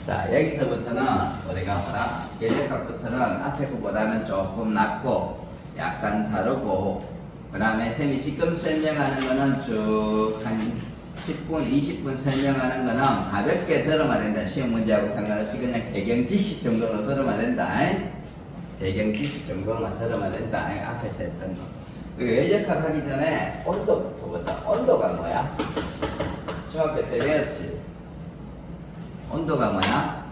자, 여기서부터는 우리가 뭐라? 열역학부터는 앞에 거보다는 조금 낮고 약간 다르고, 그 다음에 쌤이 지금 설명하는 거는 쭉 한 10분, 20분 설명하는 거는 가볍게 들으면 된다. 시험 문제하고 상관없이 그냥 배경 지식 정도로 들으면 된다. 배경 지식 정도만 들으면 된다. 앞에서 했던 거. 그리고 열역학 하기 전에 온도부터 보자. 온도가 뭐야? 중학교 때 배웠지? 온도가 뭐야?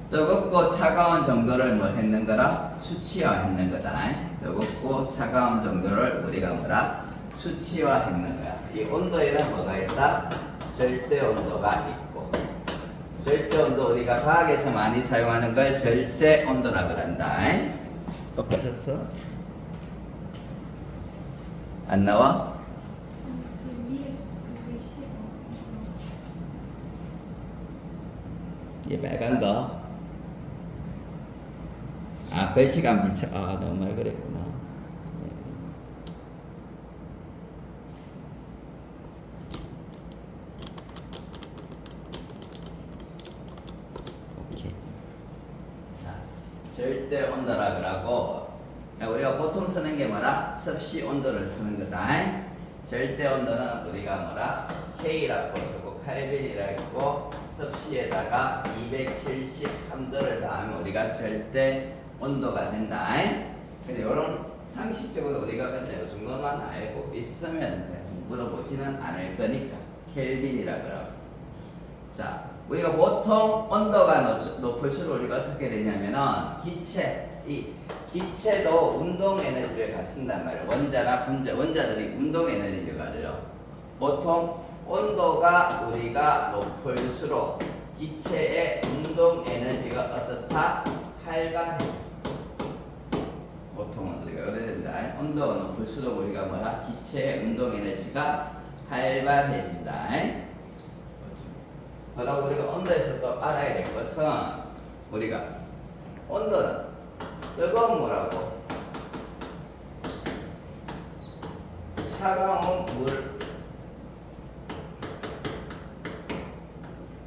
뜨겁고 차가운 정도를 뭐 했는 거라? 수치화했는 거다. 뜨겁고 차가운 정도를 우리가 뭐라? 수치화했는 거야. 이 온도에는 뭐가 있다? 절대 온도가 있고, 절대 온도 우리가 과학에서 많이 사용하는 걸 절대 온도라 그런다. 똑같았어? 안 나와? 이 빨간 거. 아, 글씨가 안 비쳐. 아, 너무 말 그랬구나. 오케이. 자, 절대 온도라 그러고, 우리가 보통 쓰는 게 뭐라? 섭씨 온도를 쓰는 거다. 절대 온도는 우리가 뭐라? K라고 쓰고 칼빈이라 했고, 섭씨에다가 273도를 더하면 우리가 절대 온도가 된다. 근데 이런 상식적으로 우리가 근데 이 정도만 알고 있으면 돼. 물어보지는 않을 거니까. 켈빈이라 그러고. 자, 우리가 보통 온도가 높을수록 우리가 어떻게 되냐면은 이 기체도 운동 에너지를 갖춘단 말이에요. 원자나 분자, 원자들이 운동 에너지를 가져요. 보통 온도가 우리가 높을수록 기체의 운동 에너지가 어떻다? 활발해. 보통은 우리가 그래야 된다. 온도가 높을수록 우리가 뭐라? 기체의 운동 에너지가 활발해진다. 그러고 우리가 온도에서 또 알아야 될 것은 우리가 온도는 뜨거운 물하고 차가운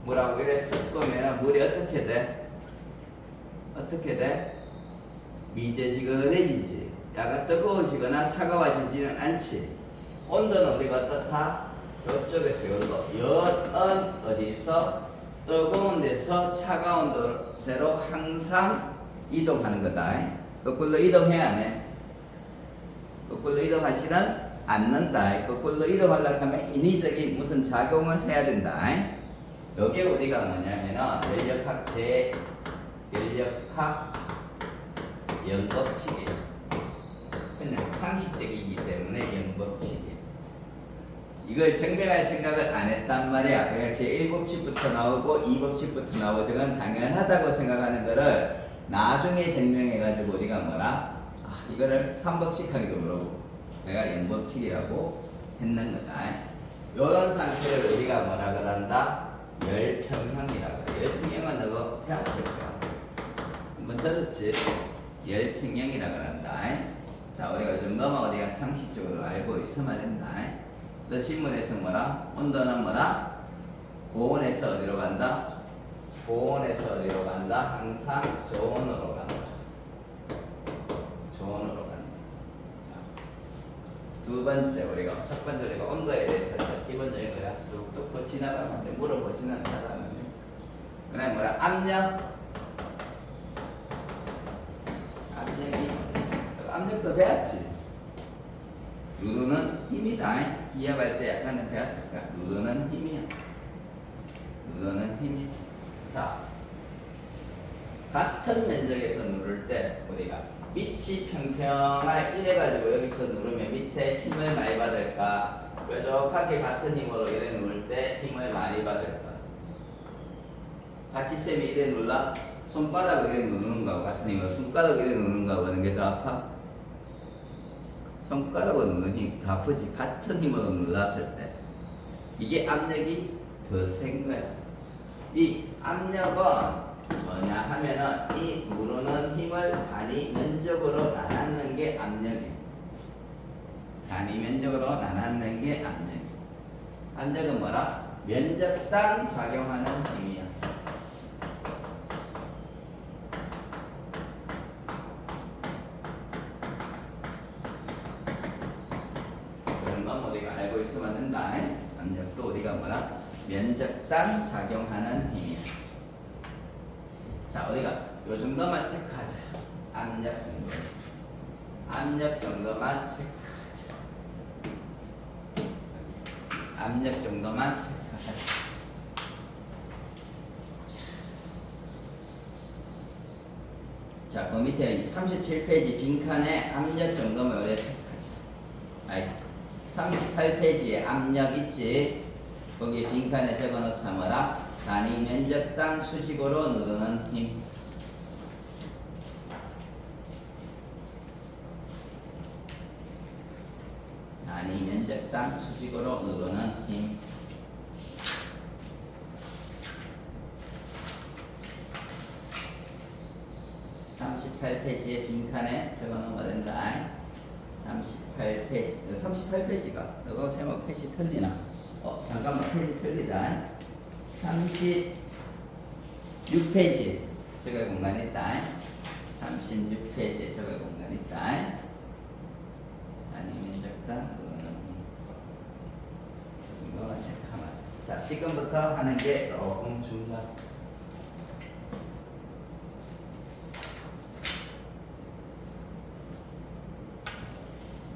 물하고 이래 섞으면 물이 어떻게 돼? 어떻게 돼? 미제지근해지지. 약간 뜨거워지거나 차가워지지는 않지. 온도는 우리가 어떻다? 이쪽에서 여기로 어디서 뜨거운 데서 차가운 데로 항상 이동하는 거다. 거꾸로 이동해야 해. 거꾸로 이동하지는 않는다. 거꾸로 이동하려고 하면 인위적인 무슨 작용을 해야 된다. 여기 우리가 뭐냐면은 연력학 연법칙이에요. 그냥 상식적이기 때문에 연법칙이에요. 이걸 증명할 생각을 안 했단 말이야. 그러니까 제1법칙부터 나오고 2법칙부터 나오고 저건 당연하다고 생각하는 거를 나중에 증명해가지고 우리가 뭐라? 이거를 3법칙 하기도 그러고 내가 연법칙이라고 했는 거다. 이런 상태를 우리가 뭐라 그런다? 열평형이라고 그래. 열평형은 너가 배웠을 거야. 한번 들었지? 열평형이라고 그런다. 자, 우리가 이 정도만 우리가 상식적으로 알고 있으면 된다. 또 신문에서 뭐라? 온도는 뭐라? 고온에서 어디로 간다? 고온에서 어디로 간다? 항상 저온으로 간다. 저온으로 간다. 자, 두 번째 우리가 첫 번째 우리가 온도에 대해서 기본적인 거야. 쑥 지나가면 돼. 물어보지는 않다는 그다음에 뭐라? 압력도 배웠지. 누르는 힘이다. 기압할 때 약간은 배웠을 거야. 누르는 힘이야. 누르는 힘이야. 자, 같은 면적에서 누를 때 우리가 밑이 평평하게 이래가지고 여기서 누르면 밑에 힘을 많이 받을까? 뾰족하게 같은 힘으로 이래 누를 때 힘을 많이 받을까? 같이 쌤이 이래 눌러? 손바닥을 이래 누르는 거하고 같은 힘으로 손가락을 이래 누르는 거하고 어느 게 더 아파? 손가락으로 누르는 힘이 더 아프지. 같은 힘으로 눌렀을 때 이게 압력이 더 센 거야. 이 압력은 뭐냐 하면은 이 누르는 힘을 단위 면적으로 나누는 게 압력이야. 단위 면적으로 나누는 게 압력이야. 압력은 뭐라? 면적당 작용하는 힘이야. 된다. 압력도 우리가 뭐라? 면적당 작용하는 힘이야. 자, 우리가 요 정도만 체크하자. 압력 정도. 압력 정도만 체크하자. 압력 정도만 체크하자. 자, 그 밑에 37페이지 빈칸에 압력 정도만 우리가 체크하자. 알겠어. 38페이지에 압력 있지? 거기 빈칸에 적어놓자 뭐라? 단위 면적당 수직으로 누르는 힘. 단위 면적당 수직으로 누르는 힘. (38페이지에) 빈칸에 적어놓으면 된다. 38페이지 38페이지가 너가 세모 페이지 틀리나? 잠깐만, 페이지 틀리다. 36페이지 적을 공간 있다. 36페이지에 적을 공간 있다. 아니면 적당 이거만 체크하면. 자, 지금부터 하는 게 조금 중요하다.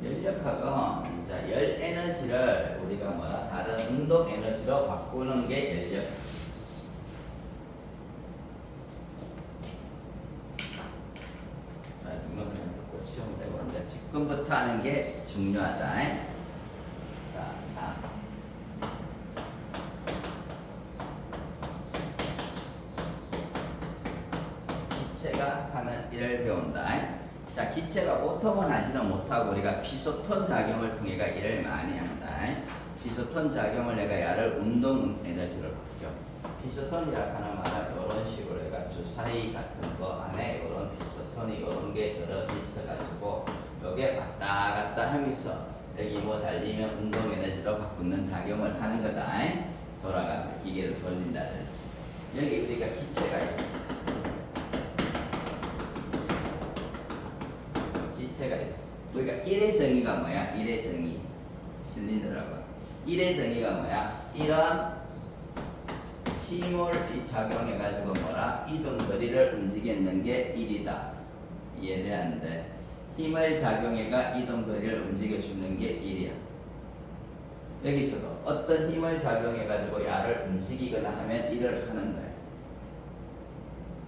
연력학은 이제 열 에너지를 우리가 뭐라 다른 운동 에너지로 바꾸는 게 연력. 자, 이거는 시험 되고 이제 지금부터 하는 게 중요하다. 자, 3. 기체가 하는 일을 배운다. 자, 기체가 보통은 하지는 못하고 우리가 피소톤 작용을 통해가 일을 많이 한다. 피소톤 작용을 내가 야를 운동 에너지로 바뀌어. 피소톤이라 하는 말은 이런 식으로 해가 주사위 같은 거 안에 이런 피소톤이 이런 게 들어 있어가지고 여기에 왔다 갔다 하면서 여기 뭐 달리면 운동 에너지로 바꾸는 작용을 하는 거다. 돌아가면서 기계를 돌린다든지. 여기 우리가 기체가 있어. 기체가 있어. 우리가 일의 정의가 뭐야? 일의 정의. 실린더라고. 일의 정의가 뭐야? 이런 힘을 작용해가지고 뭐라? 이동 거리를 움직이는 게 일이다. 이해되는데 힘을 작용해가 이동 거리를 움직여주는 게 일이야. 여기서도 어떤 힘을 작용해가지고 야를 움직이거나 하면 일을 하는 거야.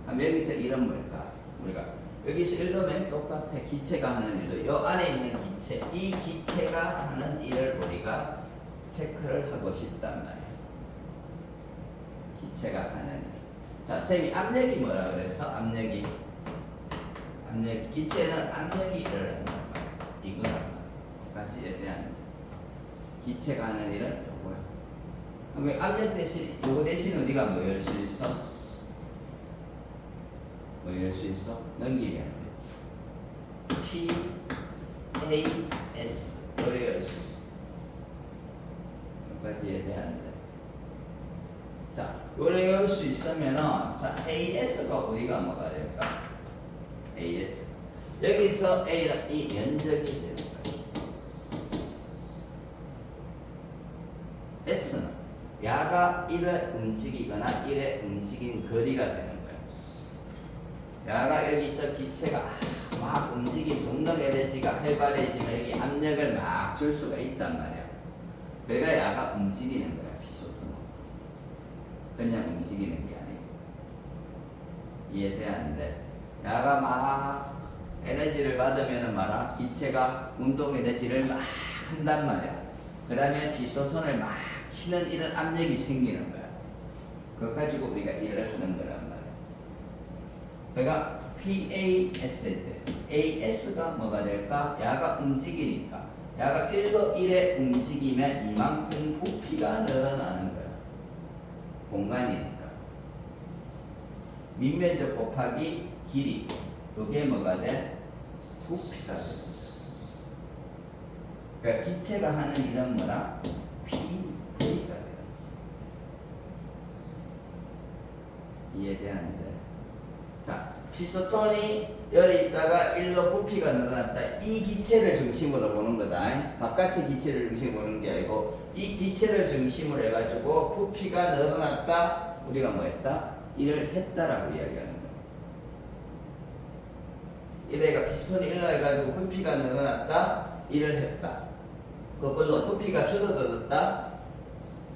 그럼 여기서 일은 뭘까? 우리가 여기서 일도면 똑같아. 기체가 하는 일도 요 안에 있는 기체, 이 기체가 하는 일을 우리가 체크를 하고 싶단 말이야. 기체가 하는 일. 자, 쌤이 압력이 뭐라 그랬어? 압력이 기체는 압력이 일을 한단 말이야. 이거란 말이야. 대한 기체가 하는 일은 요거야. 그럼 압력 대신 요거 대신 우리가 뭐 열 수 있어? 뭐 열 수 있어? 넘기면 P, A, S 요래 열 수 있어. 여기까지 이해돼야하는데. 자, 요래 열 수 있으면은 자, AS가 우리가 뭐가 될까? AS. 여기서 A는 이 면적이 되는 거야. S는 야가 1을 움직이거나 1의 움직인 거리가 되는 거야. 야가 여기서 기체가 막 움직인 운동 에너지가 활발해지면 여기 압력을 막 줄 수가 있단 말이야. 그러니까 야가 움직이는 거야. 피소톤은 그냥 움직이는 게 아니고. 이해돼야하는데 야가 막 에너지를 받으면은 말아 기체가 운동 에너지를 막 한단 말이야. 그러면 피소톤을 막 치는 이런 압력이 생기는 거야. 그거 가지고 우리가 일을 하는 거란 말이야. 그러니까 PAS일 때 AS가 뭐가 될까? 야가 움직이니까 야가 1로 1에 움직이면 이만큼 부피가 늘어나는 거야. 공간이니까 밑면적 곱하기 길이 그게 뭐가 돼? 부피가 돼. 그러니까 기체가 하는 일은 뭐라? PV가 돼. 이해되는데 자, 피스톤이 여기 있다가 일로 부피가 늘어났다. 이 기체를 중심으로 보는 거다. 바깥의 기체를 중심으로 보는 게 아니고 이 기체를 중심으로 해가지고 부피가 늘어났다. 우리가 뭐 했다? 일을 했다라고 이야기하는 거야. 이래가 피스톤이 일로 해가지고 부피가 늘어났다. 일을 했다. 그걸로 부피가 줄어들었다.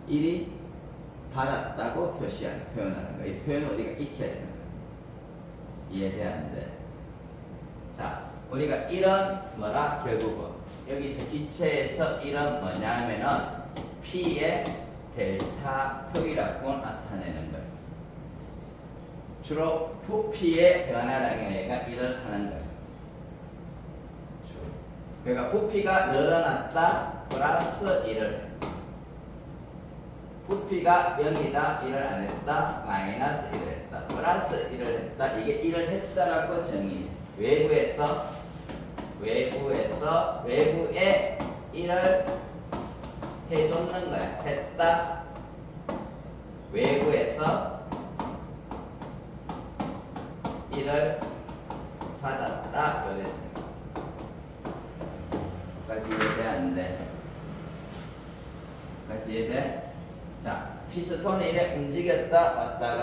일이 받았다고 표현하는 거야. 이 표현을 우리가 익혀야 되는 거야. 이해되는데. 자, 우리가 이런 뭐라 결국은 여기서 기체에서 이런 뭐냐면은 P의 델타 표이라고 나타내는 거예요. 주로 부피의 변화량에가 일을 하는 거예요. 그러니까 부피가 늘어났다 플러스 1을 부피가 0이다 1을 안 했다 마이너스 1을 했다 플러스 1을 했다 이게 1을 했다라고 정의해. 외부에 1을 해줬는 거야. 했다. 외부에서 1을 받았다. 요래서 까지 이해돼? 안 돼? 까지 이해돼? 자, 피스톤이 이래 움직였다, 왔다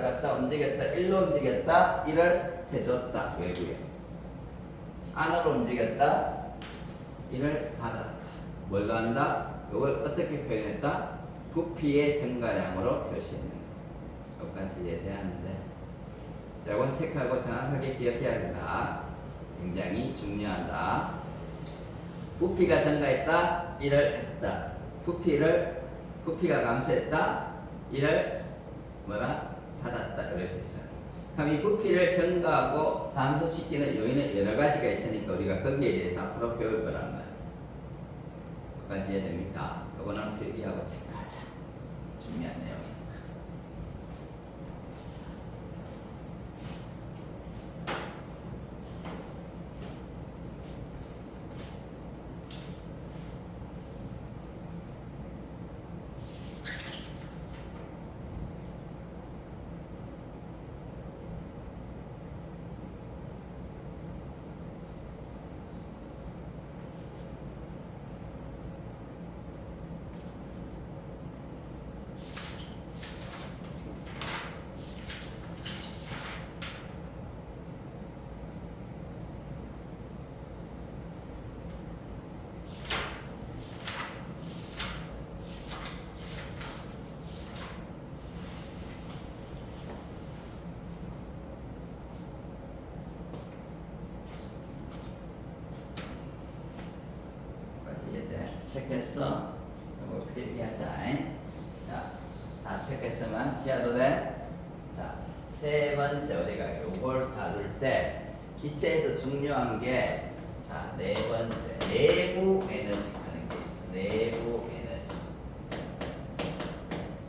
갔다 움직였다, 일로 움직였다, 이를 해줬다, 외부에. 안으로 움직였다, 이를 받았다. 뭘 한다? 이걸 어떻게 표현했다? 부피의 증가량으로 표시했는 거. 여기까지 이해돼야 하는데. 자, 이건 체크하고 정확하게 기억해야 된다. 굉장히 중요하다. 부피가 증가했다, 일을 했다. 부피가 감소했다, 일을 뭐라? 받았다. 이렇게 되죠. 그럼 이 부피를 증가하고 감소시키는 요인은 여러 가지가 있으니까 우리가 거기에 대해서 앞으로 배울 거란 말이에요. 여기까지 이해됩니까? 이거는 필기하고 체크하자. 중요한 내용입니다. 체크했어? 이거 필기하자. 자, 다 체크했으면 지하도 돼? 자, 세 번째 우리가 요걸 다룰 때 기체에서 중요한 게 자, 네 번째 내부 에너지 하는 게 있어. 내부 에너지.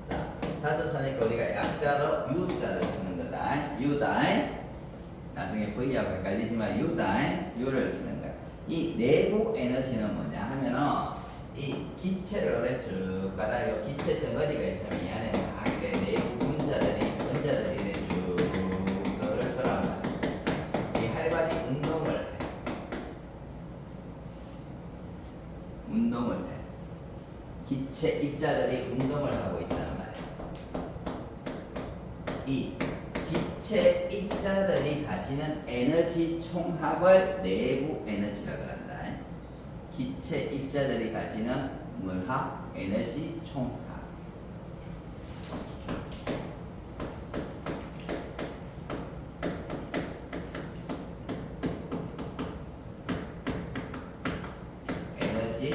자, 찾아서니까 우리가 약자로 U자를 쓰는 거다. U다. 나중에 V하고 헷갈리지만 U다. U를 쓰는 거야. 이 내부 에너지는 뭐냐 하면은 이 기체를 쭉 가다 요 기체 덩어리가 있으면 이 안에 다 내부 분자들이 쭉 그걸 거란 말이야. 이 활발히 운동을 해. 기체 입자들이 운동을 하고 있다는 말이야. 이 기체 입자들이 가지는 에너지 총합을 내부 에너지라고 한다. 기체 입자들이 가지는 물합 에너지 총합. 에너지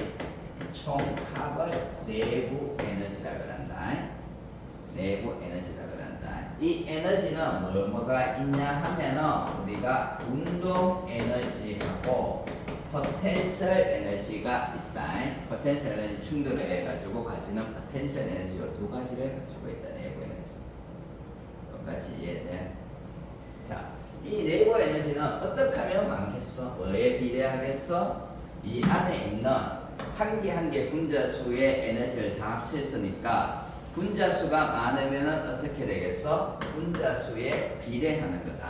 총합을 내부 에너지라고 한다. 내부 에너지라고 한다. 이 에너지는 뭐가 있냐 하면은 우리가 운동 에너지하고 포텐셜 에너지가 있다. 포텐셜 에너지 충돌을 해가지고 가지는 포텐셜 에너지와 두 가지를 가지고 있다. 내부 에너지. 똑같이 이해돼? 자, 이 내부 에너지는 어떻게 하면 많겠어? 뭐에 비례하겠어? 이 안에 있는 한 개 한 개 분자 수의 에너지를 다 합쳤으니까 분자수가 많으면 어떻게 되겠어? 분자수에 비례하는 거다.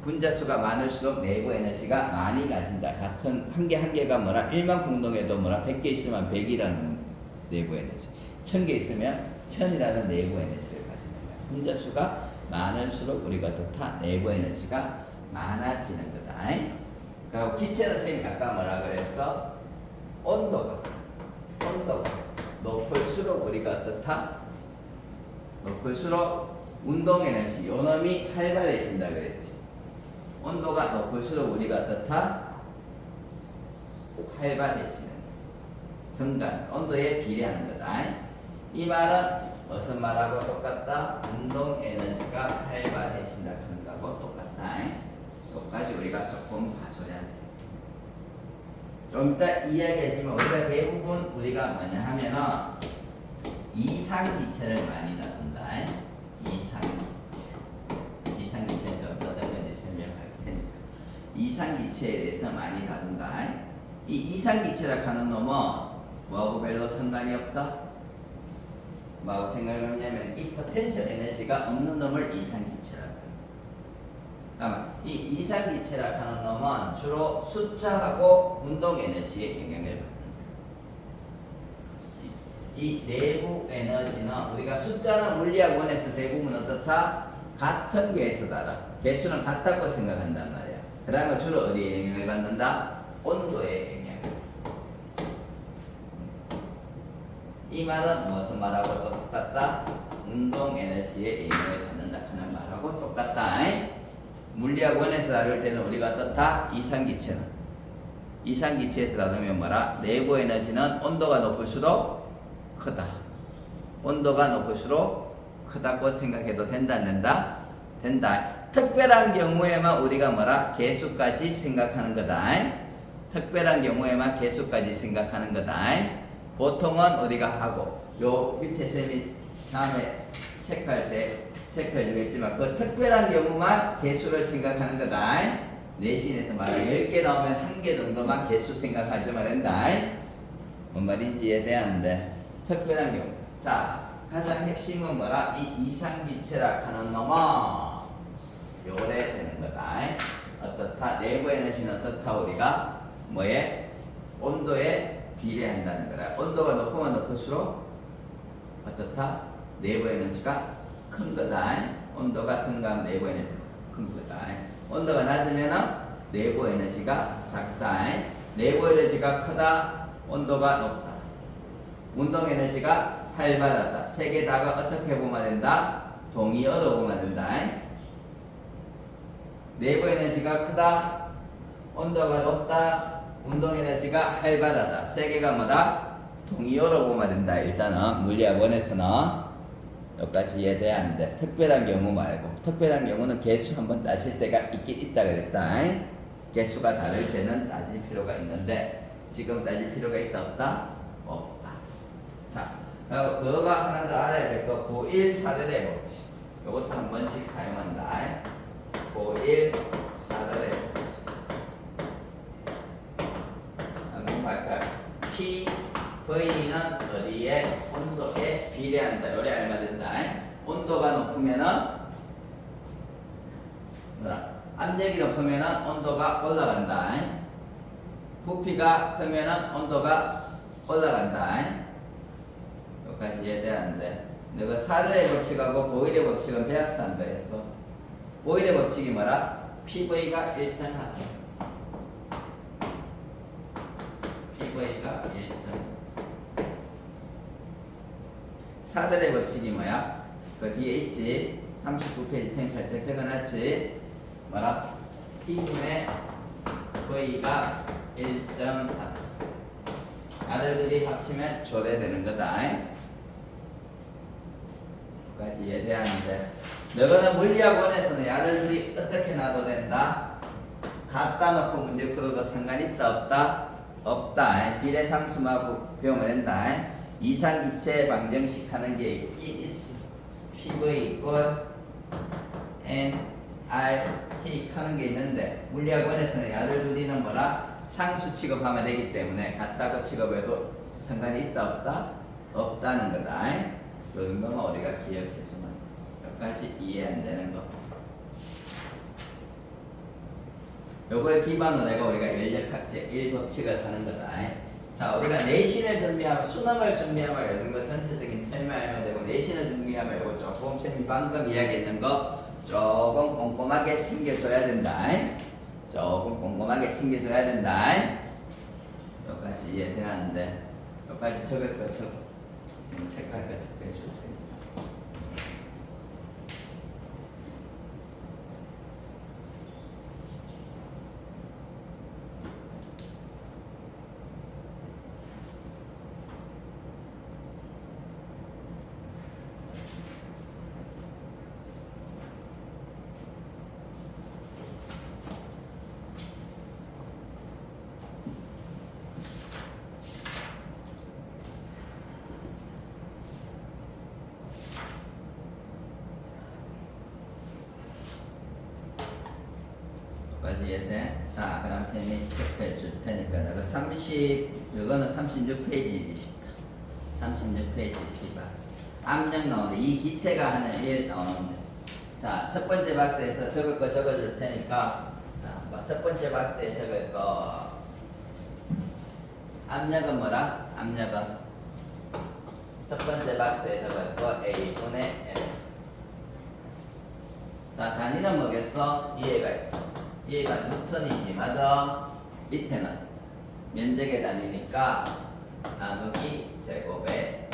분자수가 많을수록 내부 에너지가 많이 가진다. 같은 한 개가 뭐라? 1만 공동에도 뭐라? 100개 있으면 100이라는 내부 에너지. 1000개 있으면 1000이라는 내부 에너지를 가지는 거야. 분자수가 많을수록 우리가 어떻다? 내부 에너지가 많아지는 거다. 그리고 기체는 선생님이 아까 뭐라 그랬어? 온도가 높을수록 우리가 어떻다? 높을수록 운동 에너지, 요놈이 활발해진다 그랬지. 온도가 높을수록 우리가 어떻다? 활발해지는 증가는 온도에 비례하는 거다. 이 말은 무슨 말하고 똑같다? 운동 에너지가 활발해진다 그런 거하고 똑같다. 여기까지 우리가 조금 봐줘야 돼. 좀 이따 이야기하지만 우리가 대부분 우리가 뭐냐 하면은 이상기체를 많이 다룬다. 이상기체는 좀 어떤 건지 설명할 테니까. 이상기체에 대해서 많이 다룬다. 이 이상기체라 하는 놈은 뭐하고 별로 상관이 없다. 뭐하고 상관이 없냐면 이 포텐셜 에너지가 없는 놈을 이상기체라고 해요. 그러면 이 이상기체라 하는 놈은 주로 숫자하고 운동 에너지에 영향을 받는다. 이 내부 에너지는 우리가 숫자는 물리학 원에서 대부분 어떻다? 같은 개에서 달아. 개수는 같다고 생각한단 말이야. 그러면 주로 어디에 영향을 받는다? 온도에 영향을. 이 말은 무슨 말하고 똑같다? 운동 에너지에 영향을 받는다 하는 말하고 똑같다. 물리학 원에서 다룰 때는 우리가 어떻다? 이상기체에서 다루면 뭐라? 내부 에너지는 온도가 높을수록 크다. 온도가 높을수록 크다고 생각해도 된다 안 된다? 된다. 특별한 경우에만 우리가 뭐라? 개수까지 생각하는 거다. 특별한 경우에만 개수까지 생각하는 거다. 보통은 우리가 하고 요 밑에 쌤이 다음에 체크할 때 체크해 주겠지만 그 특별한 경우만 개수를 생각하는 거다. 내신에서 말하 10개 나오면 1개 정도만 개수 생각하지만 된다. 뭔 말인지 이해돼야하는데 특별한 경우. 자, 가장 핵심은 뭐라? 이 이상기체라 하는 놈은 요래 되는 거다. 어떻다? 내부 에너지는 어떻다? 우리가 뭐에? 온도에 비례한다는 거다. 온도가 높으면 높을수록 어떻다? 내부 에너지가 큰 거다. 온도가 증가하면 내부 에너지가 큰 거다. 온도가 낮으면 내부 에너지가 작다. 내부 에너지가 크다. 온도가 높다. 운동 에너지가 활발하다. 세 개 다가 어떻게 보면 된다? 동의어로 보면 된다. 내부 에너지가 크다. 온도가 높다. 운동 에너지가 활발하다. 세 개가 뭐다? 동의어로 보면 된다. 일단은 물리학 원에서는 여기까지 이해돼야 하는데 특별한 경우 말고 특별한 경우는 개수 한번 따질 때가 있긴 있다 그랬다. 개수가 다를 때는 따질 필요가 있는데 지금 따질 필요가 있다 없다? 없다. 자, 그리고 너가 하나 더 알아야 될 거 고1 사들의 법칙. 요것도 한 번씩 사용한다. 고1 사들의 법칙. 한번 볼까요? P, V는 어디에? 온도에 비례한다. 요래 알면 된다. 온도가 높으면은 뭐라? 압력이 높으면은 온도가 올라간다. 부피가 크면은 온도가 올라간다. 여기까지 이해되는데 너가 사들의 법칙하고 보일의 법칙은 배웠어 안 배웠어? 보일의 법칙이 뭐라? PV가 일정하다. PV가 일정. 사들의 법칙이 뭐야? 그 뒤에 있지. 39페이지 선생님 살짝 적어놨지. 뭐라? T분의 V가 일정하다. 아들들이 합치면 조례되는 거다. 까지 이해돼야 하는데 너거는 물리학원에서는 아들들이 어떻게 놔도 된다? 갖다 놓고 문제 풀어도 상관이 있다 없다? 없다. 비례상수만 배우면 된다. 이상기체 방정식 하는 게 있긴 있어. PV 이꼴 nRT 하는 게 있는데 물리학원에서는 아들들이는 뭐라? 상수 취급하면 되기 때문에 같다고 취급해도 상관이 있다 없다? 없다는 거다. 요 정도만 우리가 기억해주면 여기까지 이해 안 되는 거. 요걸 기반으로 내가 우리가 인력학제 1법칙을 하는 거다. 자, 우리가 내신을 준비하면, 수능을 준비하면 이런 거 전체적인 텔만 알면 되고, 내신을 준비하면 이거 조금 쌤이 방금 이야기했는 거 조금 꼼꼼하게 챙겨줘야 된다. 조금 꼼꼼하게 챙겨줘야 된다. 여기까지 이해되는데, 여기까지 적을 거 적어. 쌤 체크할 거 체크해 줄 테니까. 까지 이해돼? 자, 그럼 쌤이 체크해 줄 테니까 내가 이거는 36페이지 36페이지 피바 압력 나오는데 이 기체가 하는 일 나오는데, 자, 첫 번째 박스에서 적을 거 적어 줄 테니까, 자, 첫 번째 박스에 적을 거 압력은 뭐다? 압력은 첫 번째 박스에 적을 거 A분의 L. 자, 단위는 뭐겠어? 이해가 뉴턴이지, 맞아? 밑에는 면적의 단위니까 나누기 제곱에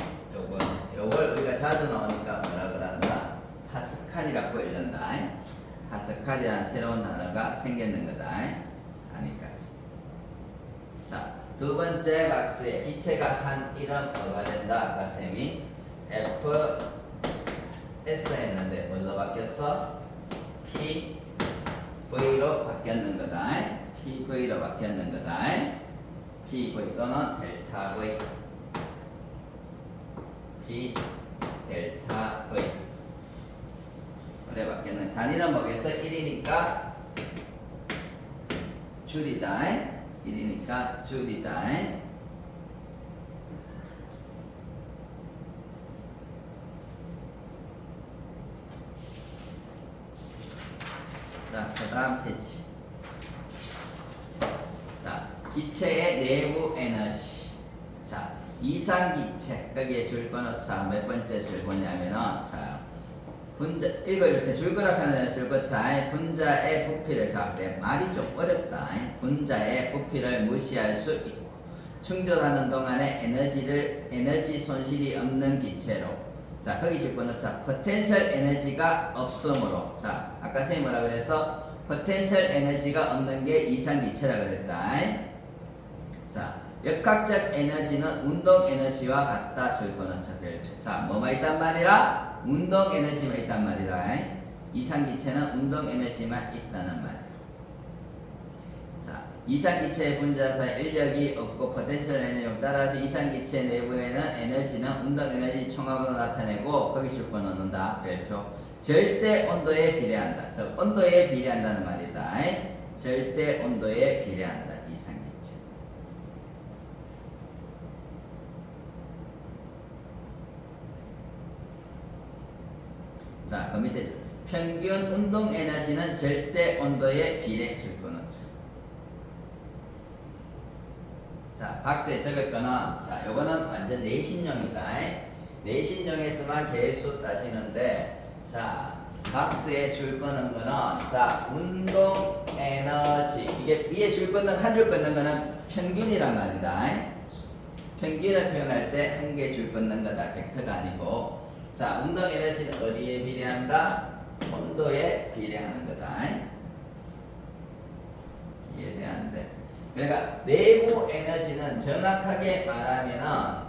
요걸 우리가 자주 나오니까 뭐라 그런다? 파스칼이라고 읽는다. 파스칼이라는 새로운 단어가 생겼는 거다. 아니까지. 자, 두 번째 박스에 기체가 한 이름 뭐가 된다? 아까 쌤이 FS 했는데 뭘로 바뀌었어? PV로 바뀌었는 거다. PV로 바뀌었는 거다. PV 또는 델타 V. P 델타 V. 그래 바뀌었는 단위는 뭐겠어? 1이니까 줄이다. 1이니까 줄이다. 자, 그 다음 페이지. 자, 기체의 내부 에너지. 자, 이상기체. 거기에 줄거는, 자, 몇 번째 줄거냐면은, 자, 분자, 이걸 이렇게 줄거라 하는 줄거차, 분자의 부피를, 자, 내 말이 좀 어렵다. 분자의 부피를 무시할 수 있고, 충전하는 동안에 에너지 손실이 없는 기체로. 자, 거기 줄거는, 자, 포텐셜 에너지가 없으므로. 자, 아까 선생님 뭐라 그랬어? 포텐셜 에너지가 없는 게 이상기체라 그랬다. 자, 역학적 에너지는 운동 에너지와 같다. 줄거는 자, 별표. 자, 뭐만 있단 말이라? 운동 에너지만 있단 말이다. 이상기체는 운동 에너지만 있다는 말. 자, 이상기체의 분자 사이 인력이 없고 포텐셜 에너지를 따라서 이상기체 내부에는 에너지는 운동 에너지 총합으로 나타내고, 거기 줄거 넣는다. 별표. 절대 온도에 비례한다. 즉 온도에 비례한다는 말이다. 절대 온도에 비례한다. 이상기체. 자, 그 밑에 평균 운동 에너지는 절대 온도에 비례. 줄거 넣자. 자, 박스에 적을 거는, 자, 요거는 완전 내신용이다. 내신용에서만 개수 따지는데, 자, 박스에 줄 거는 거는, 자, 운동 에너지. 이게 위에 줄 거는, 한 줄 거는 거는 평균이란 말이다. 평균을 표현할 때 한 개 줄 거는 거다. 벡터가 아니고. 자, 운동 에너지는 어디에 비례한다? 온도에 비례하는 거다. 이해되는데. 그러니까 내부 에너지는 정확하게 말하면은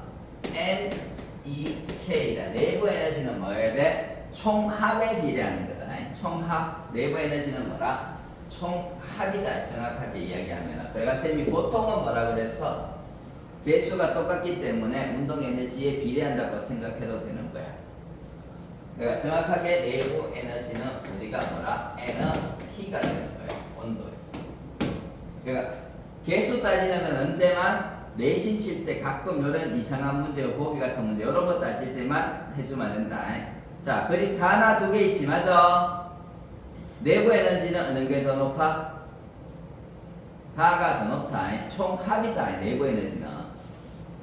NEK다. 내부 에너지는 뭐여야 돼? 총합에 비례하는 거다. 총합. 내부 에너지는 뭐라? 총합이다. 정확하게 이야기하면. 그러니까 쌤이 보통은 뭐라 그랬어? 개수가 똑같기 때문에 운동 에너지에 비례한다고 생각해도 되는 거야. 그러니까 정확하게 내부 에너지는 우리가 뭐라? NT가 되는 거야. 온도에. 그러니까 개수 따지는 건 언제만? 내신 칠 때 가끔 이런 이상한 문제, 보기 같은 문제 이런 거 따질 때만 해주면 된다. 자, 그림 가나 두 개 있지, 맞아? 내부 에너지는 어느 게 더 높아? 가가 더 높다. 총합이다. 내부 에너지는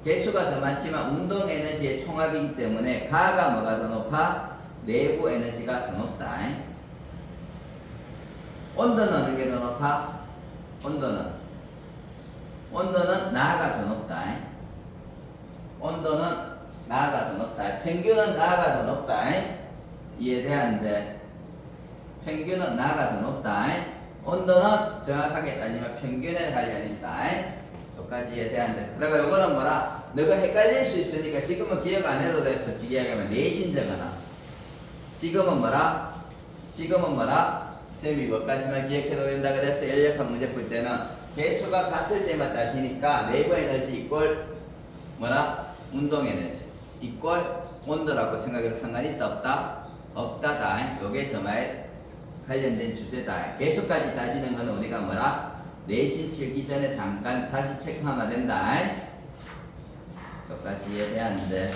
개수가 더 많지만 운동 에너지의 총합이기 때문에 가가 뭐가 더 높아? 내부 에너지가 더 높다. 온도는 어느 게 더 높아? 온도는 나가 더 높다. 온도는 나가 더 높다. 평균은 나가 더 높다. 이해돼야하는데 평균은 나가 더 높다. 온도는 정확하게 따지면 평균에 관련이 있다. 여기까지 이해돼야하는데 그러니까 이거는 뭐라? 너가 헷갈릴 수 있으니까 지금은 기억 안 해도 돼. 솔직히 이야기하면 내신 적어놔. 지금은 뭐라? 쌤이 뭐까지만 기억해도 된다 그래서 연력학 문제 풀 때는 개수가 같을 때만 따지니까 내부 에너지 이꼴 뭐라? 운동 에너지 이꼴 온도라고 생각해도 상관이 있다 없다? 없다다. 요게 더 많이 관련된 주제다. 개수까지 따지는 거는 우리가 뭐라? 내신 치기 전에 잠깐 다시 체크하면 된다. 여기까지 이해돼야하는데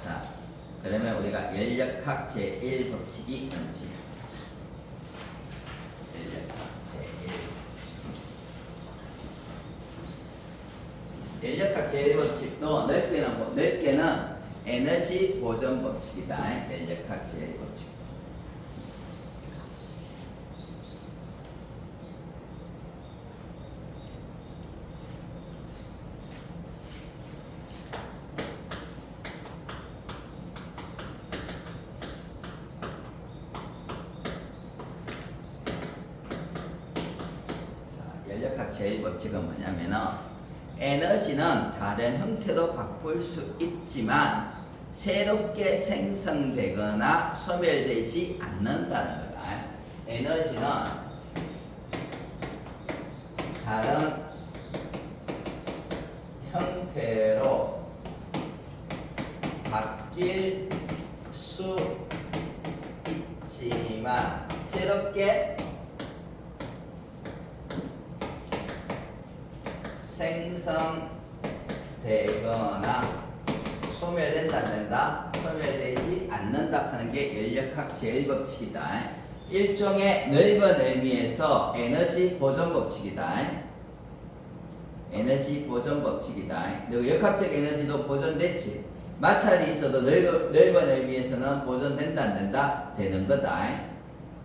자, 그러면 우리가 연력학 제1법칙이 뭔지 보자. 연력학 제1법칙. 연력학 제1법칙도 넓게는 에너지 보존 법칙이다. 연력학 제1법칙. 연력학 제1법칙은 뭐냐면은 에너지는 다른 형태로 바꿀 수 있지만 새롭게 생성되거나 소멸되지 않는다는 거다. 에너지는 다른 형태로 바뀔 수 있지만 새롭게 생성되거나 소멸된다 안 된다? 소멸되지 않는다 하는 게 연력학 제1법칙이다. 일종의 넓은 의미에서 에너지 보존 법칙이다. 에너지 보존 법칙이다. 역학적 에너지도 보존됐지. 마찰이 있어도 넓은 의미에서는 보존된다 안 된다? 되는 거다.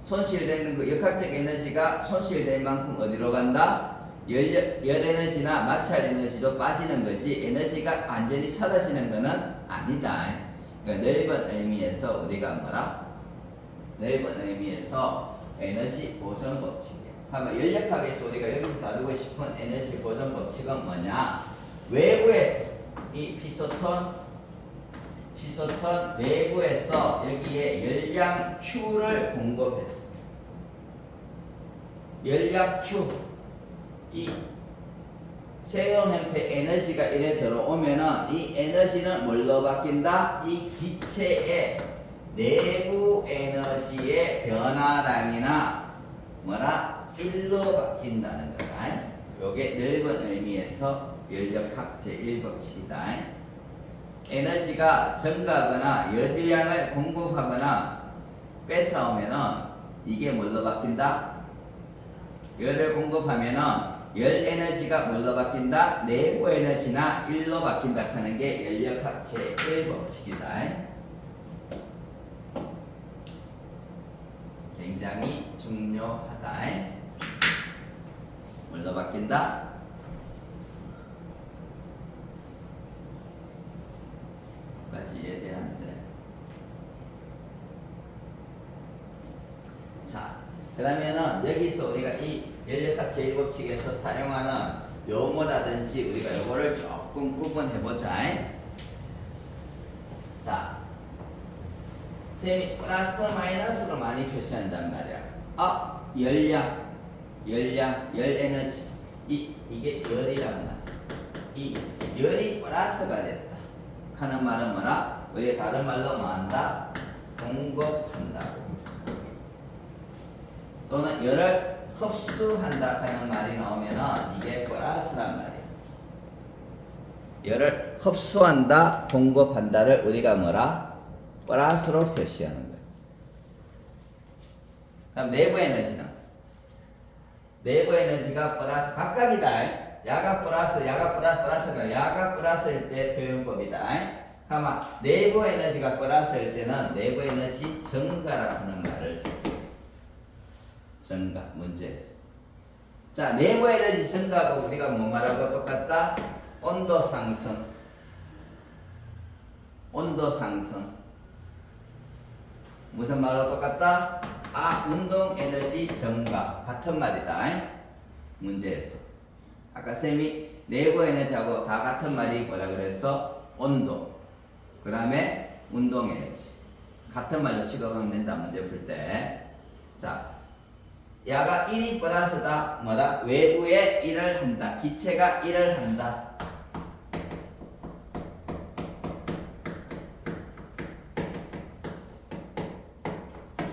손실되는 거 역학적 에너지가 손실된 만큼 어디로 간다? 열 에너지나 마찰 에너지도 빠지는 거지 에너지가 완전히 사라지는 거는 아니다. 그러니까 넓은 의미에서 우리가 뭐라? 넓은 의미에서 에너지 보존 법칙이야. 하면 연력학에서 우리가 여기서 다루고 싶은 에너지 보존 법칙은 뭐냐? 외부에서 이 피소톤 외부에서 여기에 열량 Q를 공급했어. 열량 Q 이 새로운 형태의 에너지가 이래 들어오면은 이 에너지는 뭘로 바뀐다? 이 기체의 내부 에너지의 변화량이나 뭐라? 1로 바뀐다는 거다. 요게 넓은 의미에서 연력학 제1법칙이다. 에너지가 증가하거나 열량을 공급하거나 뺏어오면은 이게 뭘로 바뀐다? 열을 공급하면은 열 에너지가 뭘로 바뀐다? 내부 에너지나 1로 바뀐다 하는 게 연력학 제1법칙이다. 굉장히 중요하다. 뭘로 바뀐다? 까지 이해돼야하는데. 자, 그러면은 여기서 우리가 이 연력학 제1법칙에서 사용하는 용어라든지 우리가 요거를 조금 구분해보자. 자, 쌤이 플러스 마이너스로 많이 표시한단 말이야. 열량, 열 에너지. 이게 열이란 말이야. 이 열이 플러스가 됐다. 하는 말은 뭐라? 우리가 다른 말로 뭐 한다? 공급한다고. 또는 열을 흡수한다 하는 말이 나오면은 이게 플러스란 말이에요. 열을 흡수한다, 공급한다를 우리가 뭐라? 플러스로 표시하는 거예요. 그럼 내부 에너지는? 내부 에너지가 플러스 각각이다. 야가 플러스, 플러스가 야가 플러스일 때 표현법이다. 아마 내부 에너지가 플러스일 때는 내부 에너지 증가라고 하는 말을 써요. 증가, 문제에서. 자, 내부 에너지 증가하고 우리가 뭐 말하고 똑같다? 온도 상승. 온도 상승. 무슨 말로 똑같다? 아, 운동 에너지 증가. 같은 말이다. 문제에서. 아까 쌤이 내부 에너지하고 다 같은 말이 뭐라 그랬어? 온도. 그 다음에 운동 에너지. 같은 말로 취급하면 된다. 문제 풀 때. 자, 야가 1이 플러스다. 뭐다? 외부에 일을 한다. 기체가 일을 한다.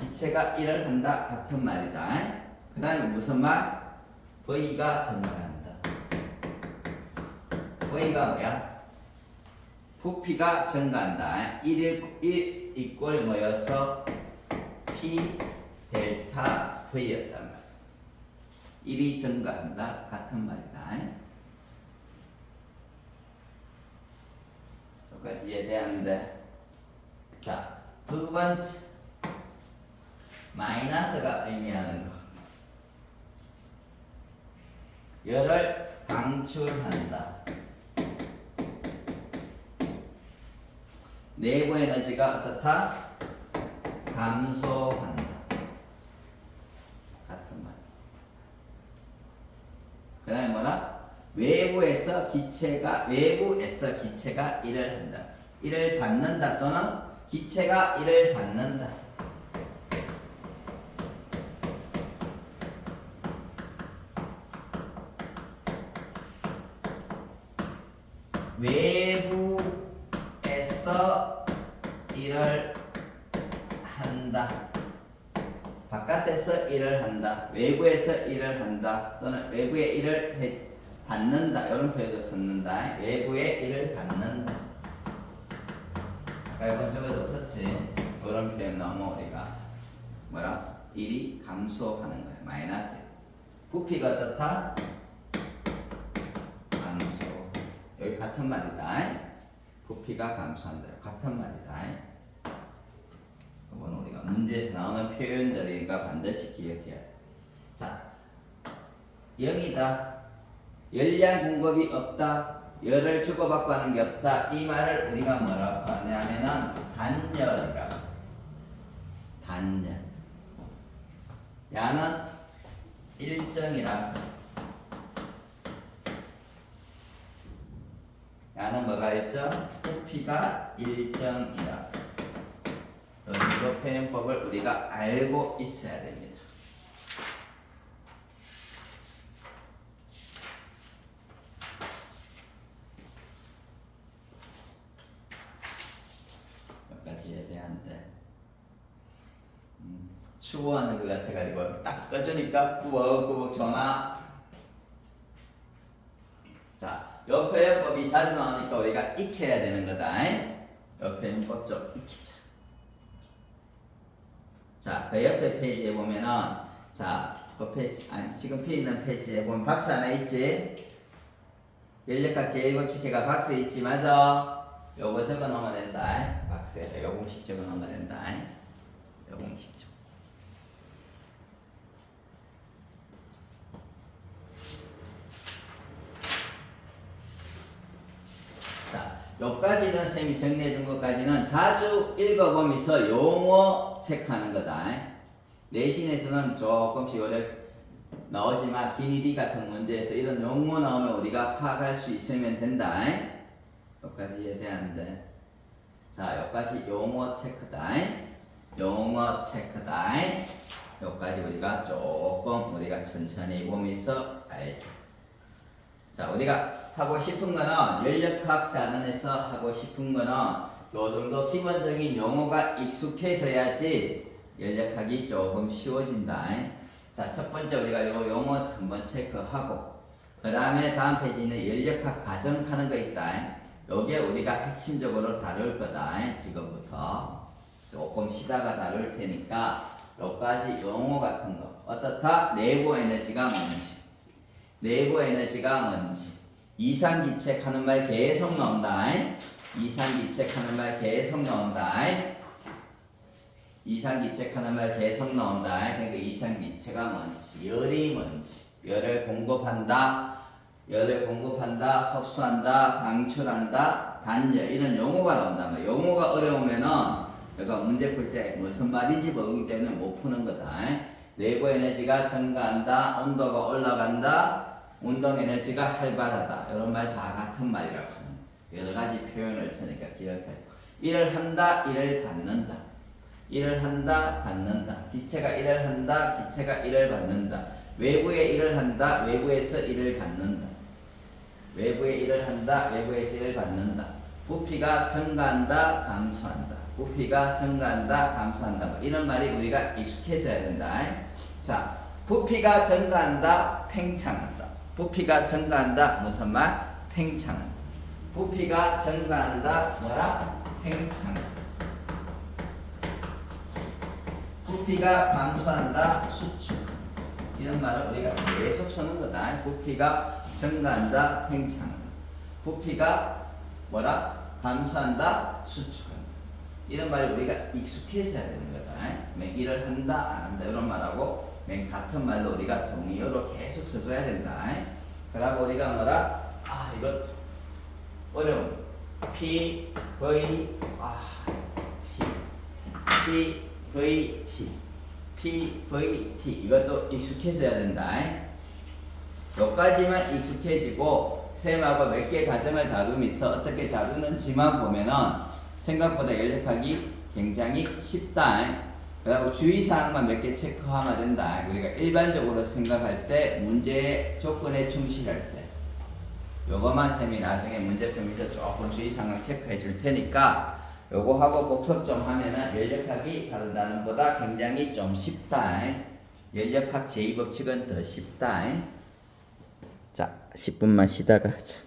기체가 일을 한다. 같은 말이다. 그 다음에 무슨 말? V가 증가한다. V가 뭐야? 부피가 증가한다. 1 이꼴 뭐였어? P 델타 V였단 말이야. 1이 증가한다. 같은 말이다. 여기까지 이해되는데. 자, 두 번째. 마이너스가 의미하는 거. 열을 방출한다. 내부 에너지가 어떻다? 감소한다. 같은 말. 그 다음에 뭐다? 외부에서 기체가 일을 한다. 일을 받는다 또는 기체가 일을 받는다. 외부에서 일을 한다. 바깥에서 일을 한다. 외부에서 일을 한다. 또는 외부에 일을 받는다. 이런 표현도 썼는다. 외부에 일을 받는다. 아까 이번 적어도 썼지. 그런 표현 나오면 우리가 뭐라? 일이 감소하는 거야. 마이너스. 부피가 어떻다? 여기 같은 말이다. 부피가 감소한다. 같은 말이다. 이건 우리가 문제에서 나오는 표현들이니까 반드시 기억해야 돼. 자, 0이다. 열량 공급이 없다. 열을 주고받고 하는 게 없다. 이 말을 우리가 뭐라고 하냐면은 단열이라고. 단열. 야는 일정이라고. 야는 뭐가 일정? 부피가 일정이라. 이거 표현법을 우리가 알고 있어야 됩니다. 여기까지에 대한데 추워하는 것 같아가지고 딱 꺼주니까 꾸벅꾸벅 전화. 자, 요 표현법이 자주 나오니까 우리가 익혀야 되는 거다. 요 표현법 좀 익히자. 자, 그 옆에 페이지에 보면은, 자, 그 페이지, 아니, 지금 펴 있는 페이지에 보면 박스 하나 있지? 연력학 제1법칙회가 박스 있지, 맞아? 요거 적어 놓으면 된다. 박스에 요 공식 적어 놓으면 된다. 요 공식 적어. 자, 요까지는 선생님이 정리해 준 것까지는 자주 읽어보면서 용어 체크하는 거다. 내신에서는 조금씩 어렵 나오지만 기니디 같은 문제에서 이런 용어 나오면 우리가 파악할 수 있으면 된다. 여기까지에 대한데. 자, 여기까지 용어 체크다. 용어 체크다. 여기까지 우리가 조금 우리가 천천히 보면서 알죠. 자, 우리가 하고 싶은 거는 연력학 단원에서 하고 싶은 거는 요 정도 기본적인 용어가 익숙해져야지 연력학이 조금 쉬워진다. 자, 첫 번째 우리가 요 용어 한번 체크하고 그 다음에 다음 페이지는 연력학 가정하는 거 있다. 요게 우리가 핵심적으로 다룰 거다. 지금부터 조금 쉬다가 다룰 테니까 여기까지 용어 같은 거 어떻다? 내부 에너지가 뭔지 내부 에너지가 뭔지 이상기책 하는 말 계속 나온다. 이상기책 하는 말 계속 나온다. 이상기책 하는 말 계속 나온다. 그러니까 이상기체가 뭔지 열이 뭔지 열을 공급한다 흡수한다 방출한다 단열 이런 용어가 나온단 말이야. 용어가 어려우면은 내가 문제 풀 때 무슨 말인지 모르기 때문에 못 푸는 거다. 내부 에너지가 증가한다 온도가 올라간다 운동 에너지가 활발하다 이런 말 다 같은 말이라고 하는 여러 가지 표현을 쓰니까 기억해. 일을 한다 일을 받는다 일을 한다 받는다 기체가 일을 한다 기체가 일을 받는다 외부에 일을 한다 외부에서 일을 받는다 외부에 일을 한다 외부에서 일을 받는다 부피가 증가한다 감소한다 부피가 증가한다 감소한다 뭐 이런 말이 우리가 익숙해져야 된다. 자, 부피가 증가한다 팽창한다 부피가 증가한다 무슨 말? 팽창한다 부피가 증가한다 뭐라? 팽창한다 부피가 감소한다 수축 이런 말을 우리가 계속 쓰는 거다. 부피가 증가한다 팽창한다 부피가 뭐라? 감소한다 수축한다 이런 말을 우리가 익숙해져야 되는 거다. 일을 한다 안 한다 이런 말하고 같은 말로 우리가 동의어로 계속 써줘야 된다. 그러고 우리가 뭐라? 아 이거 어려운 P, V, T, PVT PVT 이것도 익숙해져야 된다. 여기까지만 익숙해지고 쌤하고 몇 개 과정을 다루면서 어떻게 다루는지만 보면은 생각보다 연력하기 굉장히 쉽다. 그리고 주의사항만 몇 개 체크하면 된다. 우리가 일반적으로 생각할 때 문제의 조건에 충실할 때 요거만 쌤이 나중에 문제 풀면서 조금 주의사항을 체크해 줄 테니까 요거 하고 복습 좀 하면은 연력학이 다른 단원보다 굉장히 좀 쉽다. 연력학 제2법칙은 더 쉽다. 자, 10분만 쉬다가 하자.